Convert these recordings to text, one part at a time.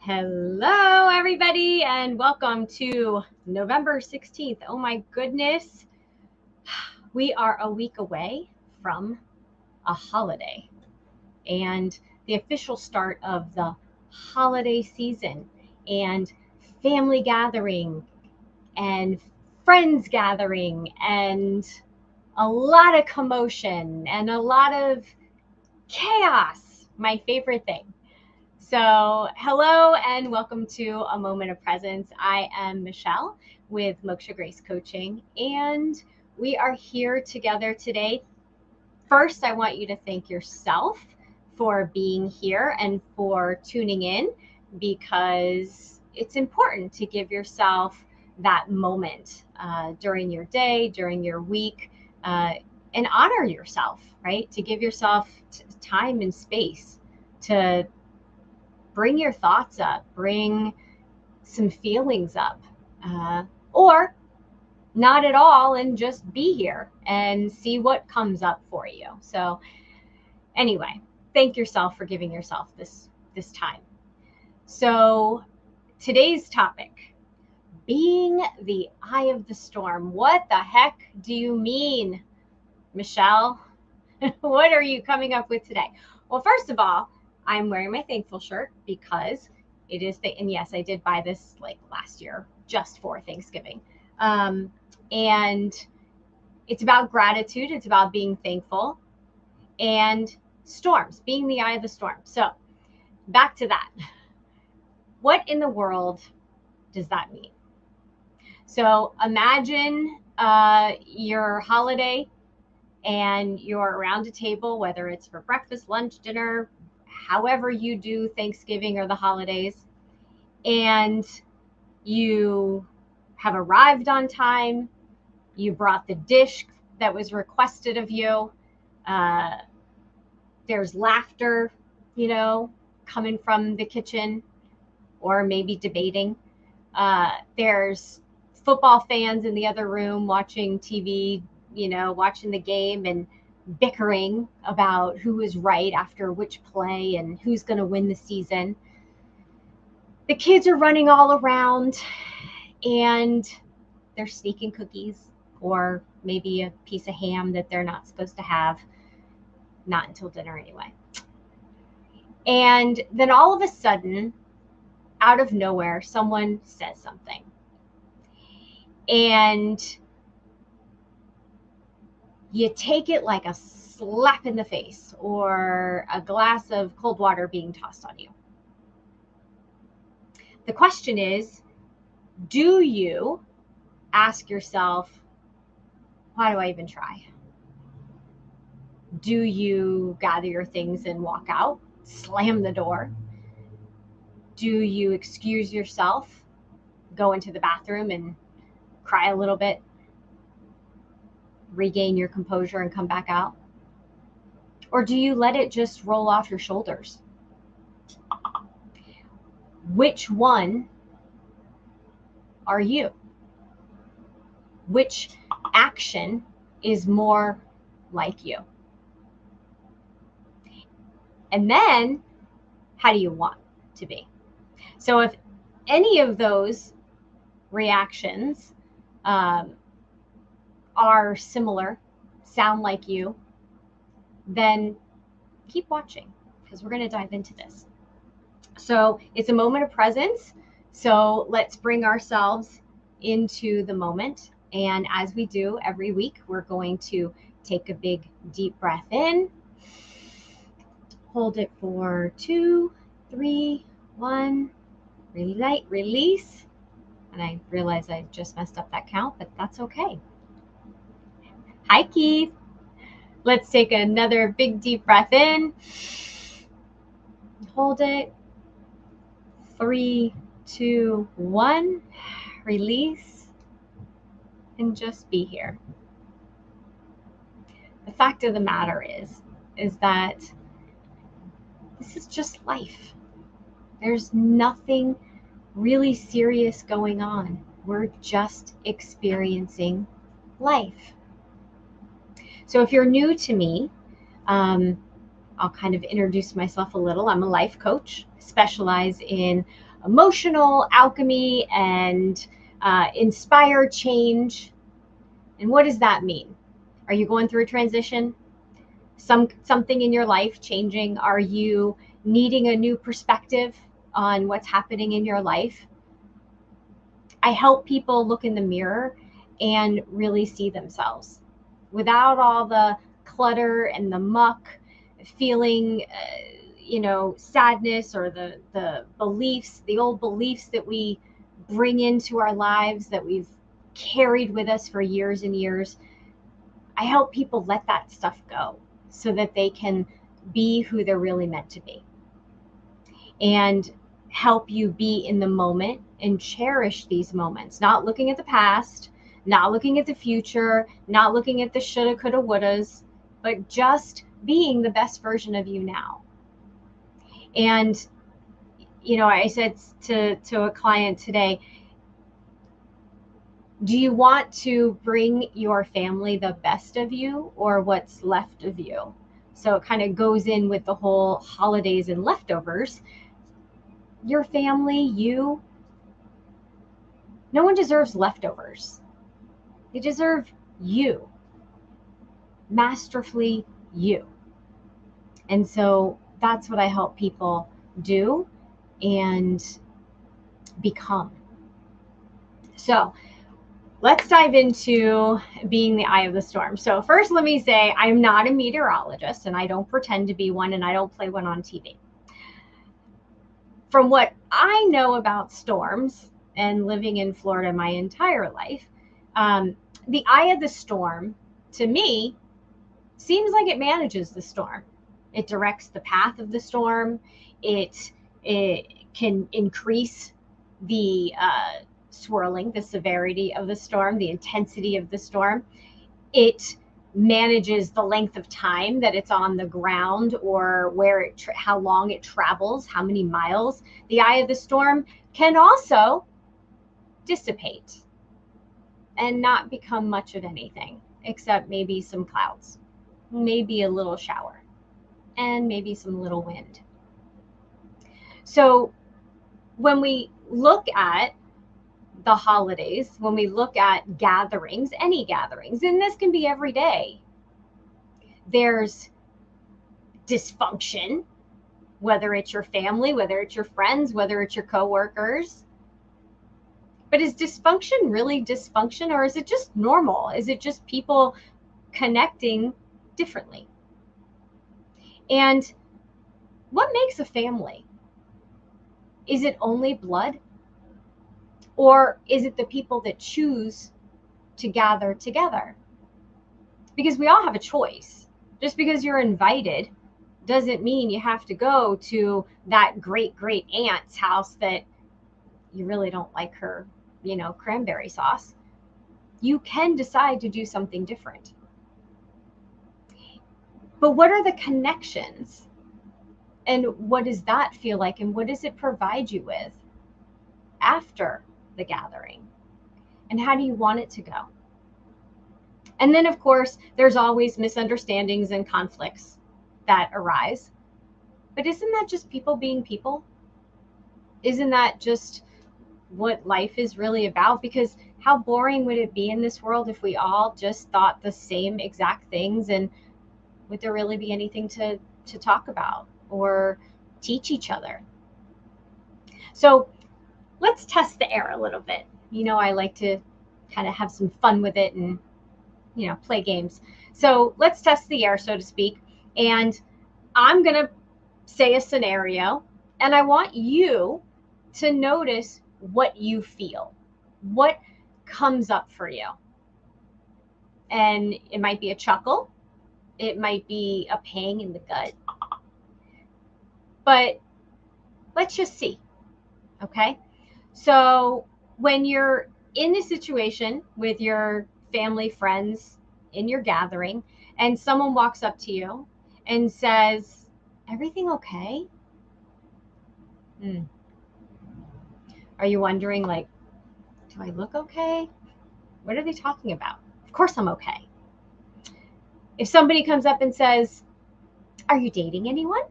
Hello, everybody, and welcome to November 16th. Oh my goodness, we are a week away from a holiday and the official start of the holiday season and family gathering and friends gathering and a lot of commotion and a lot of chaos, my favorite thing. So, hello and welcome to A Moment of Presence. I am Michelle with Moksha Grace Coaching, and we are here together today. First, I want you to thank yourself for being here and for tuning in, because it's important to give yourself that moment during your day, during your week, and honor yourself, right? To give yourself time and space to bring your thoughts up, bring some feelings up, or not at all, and just be here and see what comes up for you. So anyway, thank yourself for giving yourself this time. So today's topic, being the eye of the storm. What the heck do you mean, Michelle? What are you coming up with today? Well, first of all, I'm wearing my thankful shirt because it is and yes, I did buy this like last year just for Thanksgiving. And it's about gratitude. It's about being thankful and storms, being the eye of the storm. So back to that. What in the world does that mean? So imagine your holiday and you're around a table, whether it's for breakfast, lunch, dinner, however you do Thanksgiving or the holidays, and you have arrived on time, you brought the dish that was requested of you, there's laughter, coming from the kitchen, or maybe debating. There's football fans in the other room watching TV, watching the game and bickering about who is right after which play and who's going to win the season. The kids are running all around and they're sneaking cookies or maybe a piece of ham that they're not supposed to have, not until dinner anyway. And then all of a sudden, out of nowhere, someone says something. And you take it like a slap in the face or a glass of cold water being tossed on you. The question is, do you ask yourself, why do I even try? Do you gather your things and walk out, slam the door? Do you excuse yourself, go into the bathroom and cry a little bit, regain your composure and come back out? Or do you let it just roll off your shoulders? Which one are you? Which action is more like you? And then, how do you want to be? So if any of those reactions are similar, sound like you, then keep watching, because we're going to dive into this. So it's a moment of presence. So let's bring ourselves into the moment. And as we do every week, we're going to take a big, deep breath in. Hold it for 2, 3, 1. Release. And I realize I just messed up that count, but that's okay. Hi, Keith. Let's take another big, deep breath in. Hold it. 3, 2, 1. Release. And just be here. The fact of the matter is that this is just life. There's nothing really serious going on. We're just experiencing life. So if you're new to me, I'll kind of introduce myself a little. I'm a life coach, specialize in emotional alchemy and inspire change. And what does that mean? Are you going through a transition? Something in your life changing? Are you needing a new perspective on what's happening in your life? I help people look in the mirror and really see themselves without all the clutter and the muck, feeling, sadness, or the beliefs, the old beliefs that we bring into our lives that we've carried with us for years and years. I help people let that stuff go so that they can be who they're really meant to be, and help you be in the moment and cherish these moments, not looking at the past, not looking at the future, not looking at the shoulda, coulda, wouldas, but just being the best version of you now. And, I said to a client today, do you want to bring your family the best of you or what's left of you? So it kind of goes in with the whole holidays and leftovers. Your family, you, no one deserves leftovers. They deserve you, masterfully you. And so that's what I help people do and become. So let's dive into being the eye of the storm. So first, let me say I'm not a meteorologist, and I don't pretend to be one, and I don't play one on TV. From what I know about storms and living in Florida my entire life, the eye of the storm, to me, seems like it manages the storm. It directs the path of the storm. It can increase the swirling, the severity of the storm, the intensity of the storm. It manages the length of time that it's on the ground, or how long it travels, how many miles. The eye of the storm can also dissipate and not become much of anything, except maybe some clouds, maybe a little shower, and maybe some little wind. So when we look at the holidays, when we look at gatherings, any gatherings, and this can be every day, there's dysfunction, whether it's your family, whether it's your friends, whether it's your coworkers. But is dysfunction really dysfunction, or is it just normal? Is it just people connecting differently? And what makes a family? Is it only blood? Or is it the people that choose to gather together? Because we all have a choice. Just because you're invited doesn't mean you have to go to that great aunt's house that you really don't like her, cranberry sauce. You can decide to do something different. But what are the connections? And what does that feel like? And what does it provide you with after the gathering? And how do you want it to go? And then, of course, there's always misunderstandings and conflicts that arise. But isn't that just people being people? Isn't that just what life is really about? Because how boring would it be in this world if we all just thought the same exact things? And would there really be anything to talk about or teach each other? So let's test the air a little bit. I like to kind of have some fun with it and, play games. So let's test the air, so to speak. And I'm going to say a scenario, and I want you to notice what you feel, what comes up for you. And it might be a chuckle. It might be a pang in the gut. But let's just see. Okay? So when you're in a situation with your family, friends, in your gathering, and someone walks up to you and says, "Everything okay?" Are you wondering, like, do I look okay? What are they talking about? Of course I'm okay. If somebody comes up and says, "Are you dating anyone?"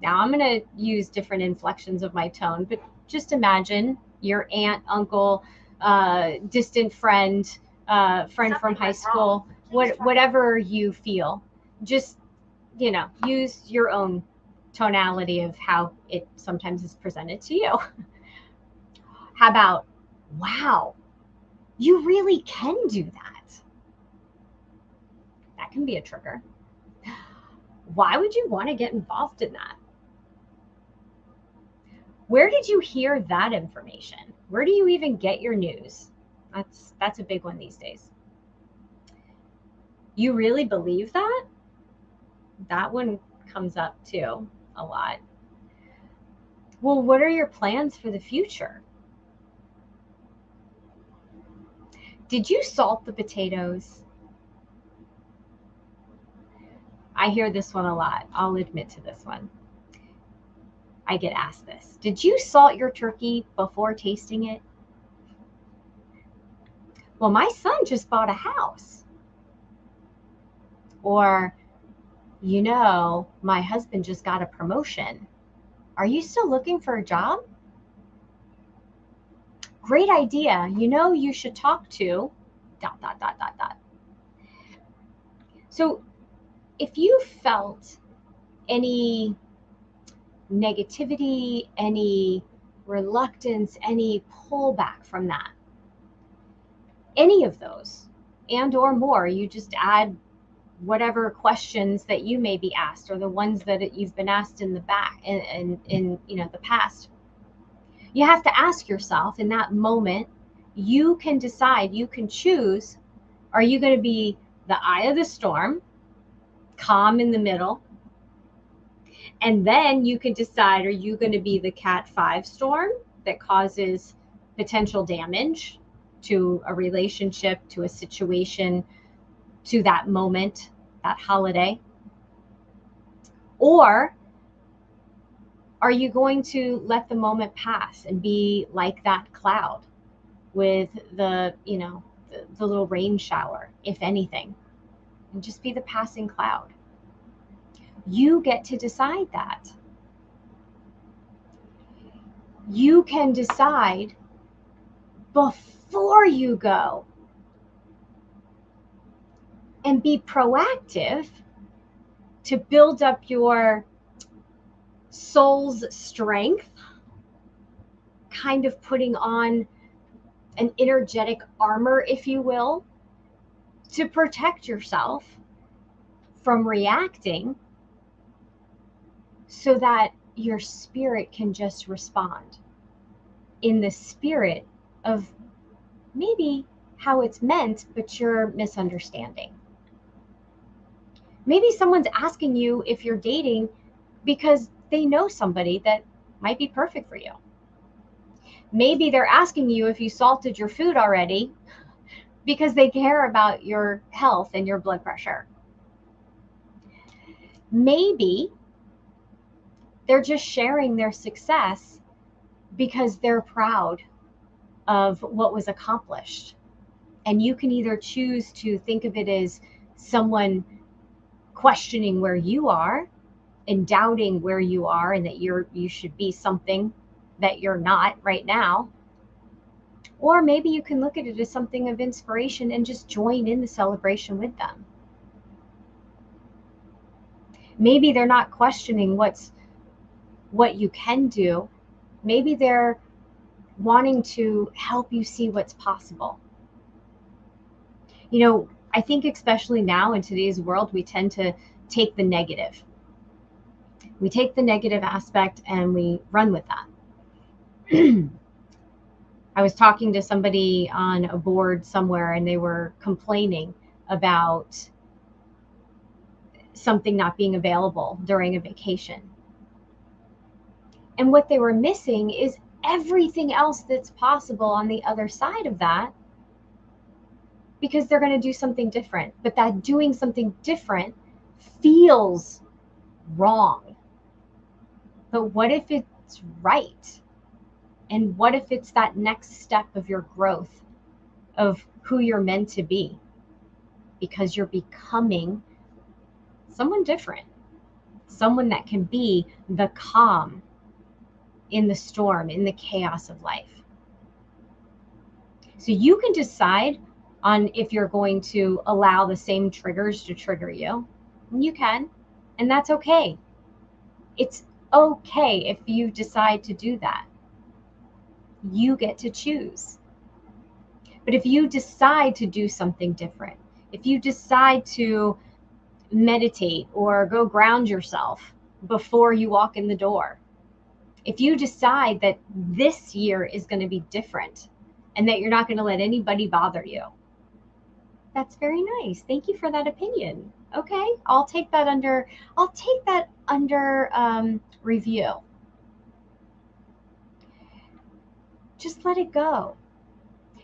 Now I'm going to use different inflections of my tone, but just imagine your aunt, uncle, distant friend, friend from high school, whatever you feel. Just, use your own tonality of how it sometimes is presented to you. How about, wow, you really can do that? That can be a trigger. Why would you want to get involved in that? Where did you hear that information? Where do you even get your news? That's a big one these days. You really believe that? That one comes up too a lot. Well, what are your plans for the future? Did you salt the potatoes? I hear this one a lot. I'll admit to this one. I get asked this. Did you salt your turkey before tasting it? Well, my son just bought a house. Or, my husband just got a promotion. Are you still looking for a job? Great idea. You should talk to ... So if you felt any negativity, any reluctance, any pullback from that, any of those and or more, you just add whatever questions that you may be asked or the ones that you've been asked in the back in the past. You have to ask yourself in that moment, you can decide, you can choose, are you going to be the eye of the storm, calm in the middle? And then you can decide, are you going to be the Cat 5 storm that causes potential damage to a relationship, to a situation, to that moment, that holiday? Or are you going to let the moment pass and be like that cloud with the little rain shower, if anything, and just be the passing cloud? You get to decide that. You can decide before you go and be proactive to build up your soul's strength, kind of putting on an energetic armor, if you will, to protect yourself from reacting so that your spirit can just respond in the spirit of maybe how it's meant, but you're misunderstanding. Maybe someone's asking you if you're dating because they know somebody that might be perfect for you. Maybe they're asking you if you salted your food already because they care about your health and your blood pressure. Maybe they're just sharing their success because they're proud of what was accomplished. And you can either choose to think of it as someone questioning where you are and doubting where you are and that you should be something that you're not right now. Or maybe you can look at it as something of inspiration and just join in the celebration with them. Maybe they're not questioning what you can do. Maybe they're wanting to help you see what's possible. I think especially now in today's world, we tend to take the negative. We take the negative aspect and we run with that. I was talking to somebody on a board somewhere and they were complaining about something not being available during a vacation. And what they were missing is everything else that's possible on the other side of that, because they're going to do something different. But that doing something different feels wrong. But what if it's right? And what if it's that next step of your growth, of who you're meant to be? Because you're becoming someone different, someone that can be the calm in the storm, in the chaos of life. So you can decide on if you're going to allow the same triggers to trigger you. You can, and that's okay. It's okay if you decide to do that. You get to choose. But if you decide to do something different, if you decide to meditate or go ground yourself before you walk in the door, if you decide that this year is going to be different and that you're not going to let anybody bother you, that's very nice. Thank you for that opinion. Okay, I'll take that under review. Just let it go.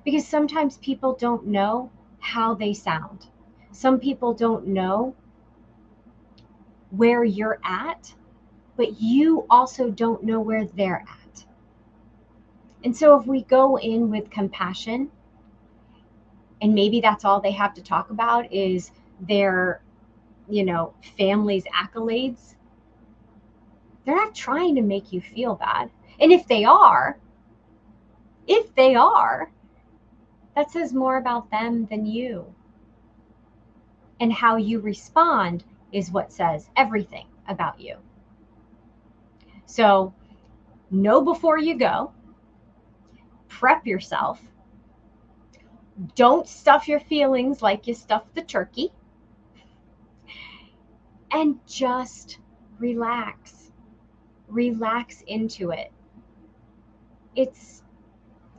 Because sometimes people don't know how they sound. Some people don't know where you're at, but you also don't know where they're at. And so if we go in with compassion, and maybe that's all they have to talk about is their, family's accolades, they're not trying to make you feel bad. And if they are, that says more about them than you. And how you respond is what says everything about you. So know before you go, prep yourself. Don't stuff your feelings like you stuffed the turkey. And just relax. Relax into it. It's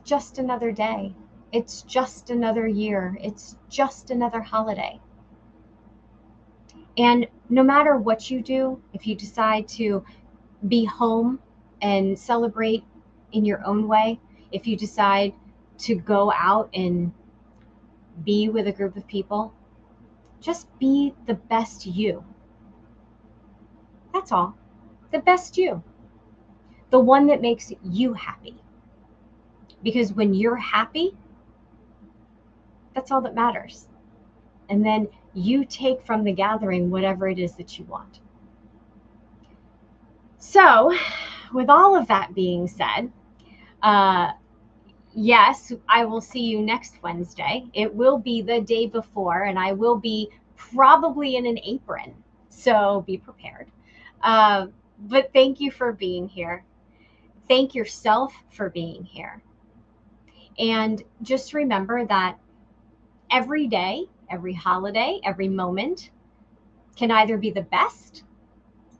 just another day. It's just another year. It's just another holiday. And no matter what you do, if you decide to be home and celebrate in your own way, if you decide to go out and be with a group of people, just be the best you. That's all. The best you. The one that makes you happy. Because when you're happy, that's all that matters. And then you take from the gathering whatever it is that you want. So, with all of that being said, yes, I will see you next Wednesday. It will be the day before, and I will be probably in an apron. So be prepared. But thank you for being here. Thank yourself for being here. And just remember that every day, every holiday, every moment can either be the best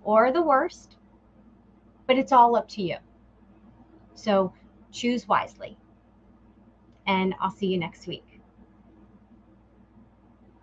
or the worst, but it's all up to you. So choose wisely. And I'll see you next week.